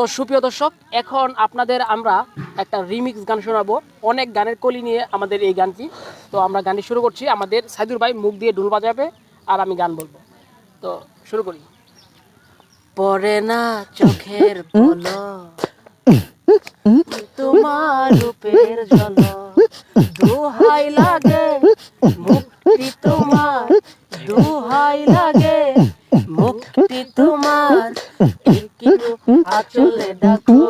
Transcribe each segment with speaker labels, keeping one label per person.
Speaker 1: তো সুপ্রিয় দর্শক, এখন আপনাদের আমরা একটা রিমিক্স গান শোনাবো। অনেক গানের কলি নিয়ে আমাদের এই গানটি। তো আমরা গানটি শুরু করছি। আমাদের সাইদুর ভাই মুখ দিয়ে ঢোল বাজাবে আর আমি গান বলবো। তো শুরু করি। পড়ে না চোখের পলক তোমার রূপের ঝলক, দোহাই লাগে মুক্তি তোমার, দোহাই লাগে মুক্তি তোমার, একটু আঁচলে ডাকো,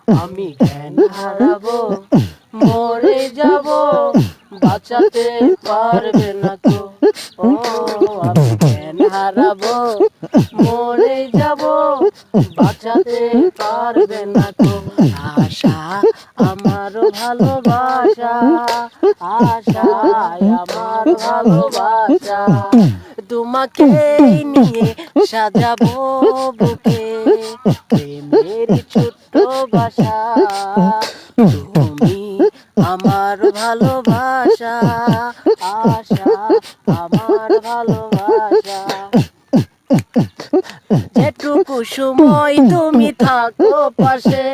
Speaker 1: আমি জ্ঞান হারাবো, মরে যাব, বাঁচাতে পারবে না তো। ও আমি জ্ঞান হারাবো, মরে যাব, বাঁচাতে পারবে না তো। আশা আমার ভালোবাসা, আশায় আমার ভালোবাসা, তোমাকে নিয়ে সাজাবো বুকে প্রেমের ছোট্ট বাসা। তুমি আমার ভালোবাসা, আশা আমার ভালোবাসা। যেটুকু সময় তুমি থাকো পাশে,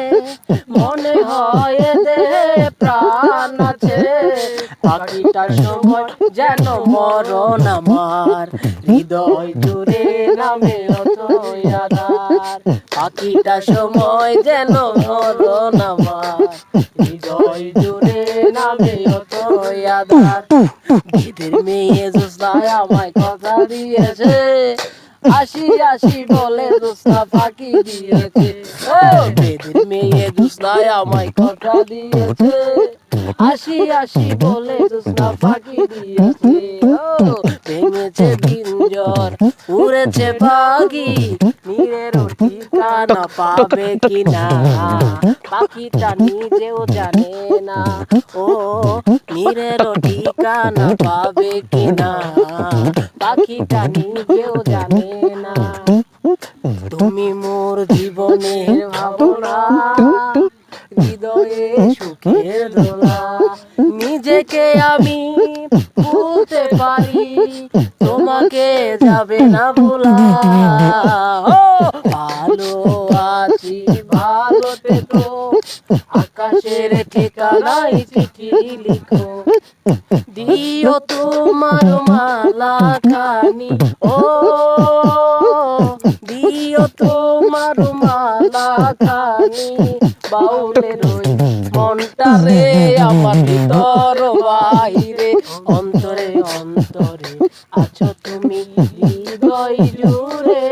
Speaker 1: মনে হয় দেহে প্রাণ আছে। পাখিটার সময় যেন মরণ আমার, হৃদয় জুড়ে নামে অথই আধার। পাখিটার সময় যেন মরণ আমার, হৃদয় জুড়ে নামে অথই আধার। বিদের মেয়ে জোসনায় আমায় কথা দিয়েছে, আসি আসি বলে জোসনা ফাঁকি দিয়েছে। ও বেদের মেয়ে জোসনায় আমায় কথা দিয়েছে, আসি আসি বলে জোসনা ফাঁকি দিয়েছে। ও ভেঙেছে পিঞ্জর, উড়েছে পাখি, নীরের ঠিকানা পাবে কিনা পাখিটা নিজেও জানে না। ও নীরের ঠিকানা পাবে কিনা পাখিটা নিজেও জানে না। তুমি মোর জীবনের ভাবনা, হৃদয়ে সুখের দোলা, নিজেকে আমি ভুলতে পারি, তোমাকে যাবে না ভোলা। ও ভালো আছি ভালো থেকো, আকাশের ঠিকানায় চিঠি লিখো, দিও তোমার মালা খানি, ও দিও তোমার মালা খানি, বাউলের ওই মনটা রে আমার ভিতর বাইরে, অন্তরে অন্তরে আছো তুমি হৃদয় জুড়ে।